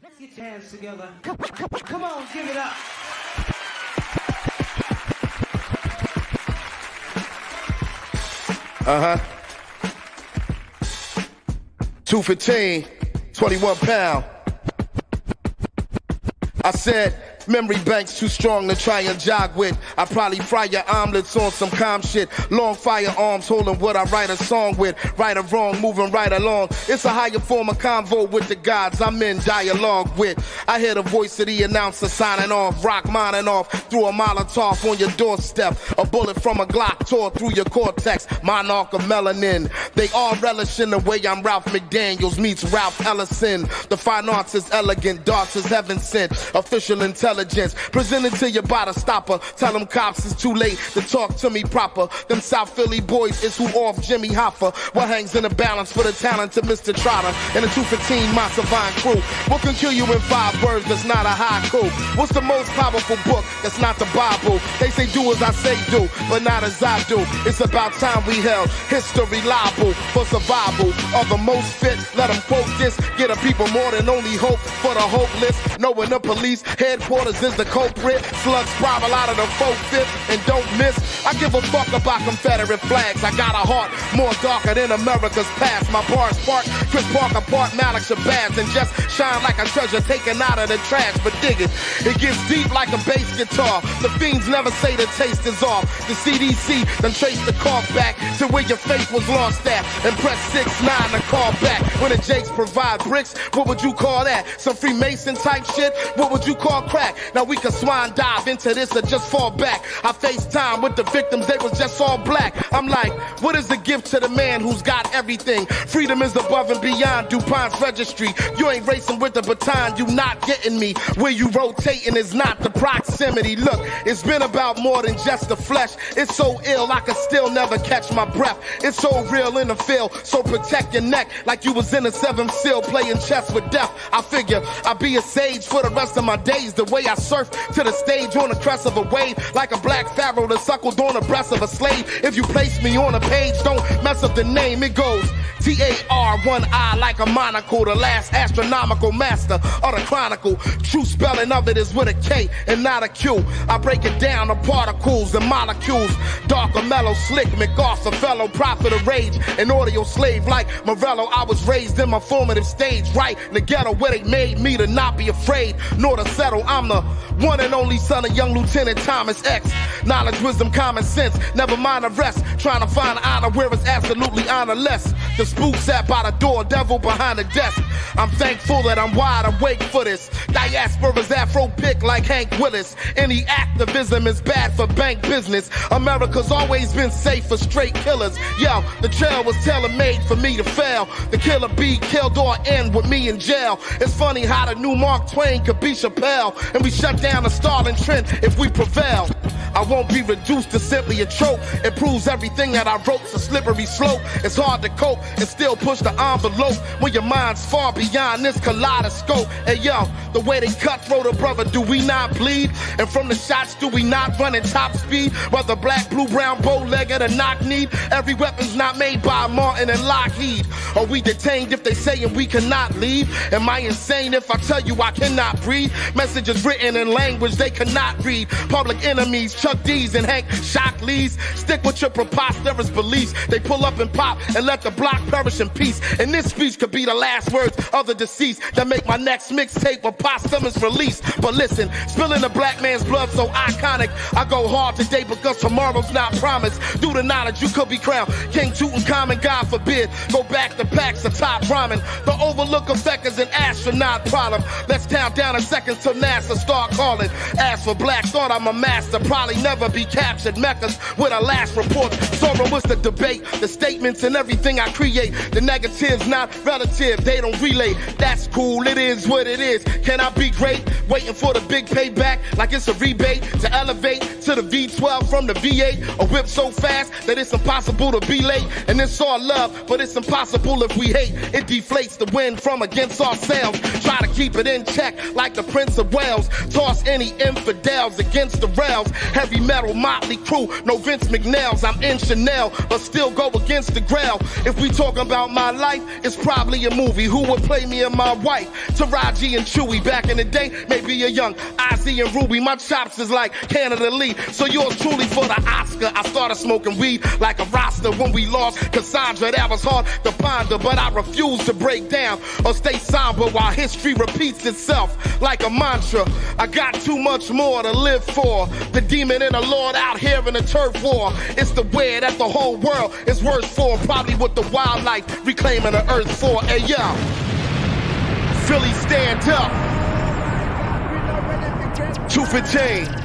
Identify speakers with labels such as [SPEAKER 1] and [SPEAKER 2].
[SPEAKER 1] Let's get your hands together. Come on, give it up.
[SPEAKER 2] Uh-huh. 215, 21 pound. I said, memory banks too strong to try and jog with. I probably fry your omelets on some calm shit. Long firearms holding what I write a song with. Right or wrong, moving right along. It's a higher form of convo with the gods I'm in dialogue with. I hear the voice of the announcer signing off. Rock mining off through a Molotov on your doorstep. A bullet from a Glock tore through your cortex. Monarch of melanin. They all relish in the way I'm Ralph McDaniels meets Ralph Ellison. The fine arts is elegant, darts is heaven sent. Official intelligence presented to you by the stopper. Tell them cops it's too late to talk to me proper. Them South Philly boys is who off Jimmy Hoffa. What hangs in the balance for the talent of Mr. Trotter and the 215 Massavine crew? What can kill you in 5 words that's not a haiku? What's the most powerful book that's not the Bible? They say do as I say do, but not as I do. It's about time we held history liable for survival of the most fit. Let them quote this. Get a people more than only hope for the hopeless. Knowing the police headquarters is the culprit. Slugs sprawl out of the 4/5 and don't miss. I give a fuck about Confederate flags. I got a heart more darker than America's past. My bars spark Chris Parker Park, Malik Shabazz, and just shine like a treasure taken out of the trash. But dig it, it gets deep like a bass guitar. The fiends never say the taste is off. The CDC then trace the cough back to where your faith was lost at, and press 6-9 to call back. When the Jakes provide bricks, what would you call that? Some Freemason type shit? What would you call crack? Now we can swine dive into this or just fall back. I FaceTime with the victims, they was just all black. I'm like, what is the gift to the man who's got everything? Freedom is above and beyond DuPont's registry. You ain't racing with the baton, you not getting me. Where you rotating is not the proximity. Look, it's been about more than just the flesh. It's so ill, I can still never catch my breath. It's so real in the field, so protect your neck like you was in the 7th seal playing chess with death. I figure I'll be a sage for the rest of my days. The way I surf to the stage on the crest of a wave, like a black pharaoh that suckled on the breast of a slave. If you place me on a page, don't mess up the name. It goes T-A-R-1-I like a monocle. The last astronomical master of the chronicle. True spelling of it is with a K and not a Q. I break it down to particles and molecules. Dark or mellow, slick, MacArthur, fellow prophet of rage. An audio slave like Morello. I was raised in my formative stage, right in the ghetto where they made me to not be afraid nor to settle. I'm the one and only son of young Lieutenant Thomas X. Knowledge, wisdom, common sense, never mind the rest. Trying to find honor where it's absolutely honorless. The spook sat by the door, devil behind the desk. I'm thankful that I'm wide awake for this. Diaspora's Afro pick like Hank Willis. Any activism is bad for bank business. America's always been safe for straight killers. Yo, the trail was tailor-made for me to fail. The killer bee killed or end with me in jail. It's funny how the new Mark Twain could be Chappelle, and we shut down the Starlin trend if we prevail. I won't be reduced to simply a trope. It proves everything that I wrote's a slippery slope. It's hard to cope and still push the envelope when your mind's far beyond this kaleidoscope. Hey yo, the way they cutthroat a brother, do we not bleed? And from the shots, do we not run at top speed? Whether black, blue, brown, bow-legged, or knock-kneed, every weapon's not made by Martin and Lockheed. Are we detained if they saying we cannot leave? Am I insane if I tell you I cannot breathe? Messages written in language they cannot read. Public enemies, Chuck D's and Hank Shockleys. Stick with your preposterous beliefs. They pull up and pop and let the block perish in peace. And this speech could be the last words of the deceased that make my next mixtape a posthumous release. But listen, spilling a black man's blood so iconic. I go hard today because tomorrow's not promised. Through the knowledge you could be crowned King Tutankhamun, God forbid. Go back to packs of top rhyming. The overlook effect is an astronaut problem. Let's count down in seconds till NASA start calling. As for black thought, I'm a master. Probably never be captured. Meccas with a last report. Sorrow was the debate. The statements and everything I create. The negatives not relative. They don't relate. That's cool. It is what it is. Can I be great? Waiting for the big payback like it's a rebate. To elevate to the V12 from the V8. A whip so fast that it's impossible to be late. And it's all love, but it's impossible if we hate. It deflates the wind from against ourselves. Try to keep it in check like the Prince of Wales. Toss any infidels against the rails. Heavy metal, Motley Crue, no Vince McNails. I'm in Chanel, but still go against the grail. If we talk about my life, it's probably a movie. Who would play me and my wife? Taraji and Chewy. Back in the day, maybe a young Ozzy and Ruby. My chops is like Canada Lee. So yours truly for the Oscar. I started smoking weed like a roster when we lost Cassandra. That was hard to ponder, but I refuse to break down or stay somber while history repeats itself like a mantra. I got too much more to live for. The demon and the Lord out here in the turf war. It's the way that the whole world is worse for. Probably with the wildlife reclaiming the earth for. Hey yo, Philly stand up. 215.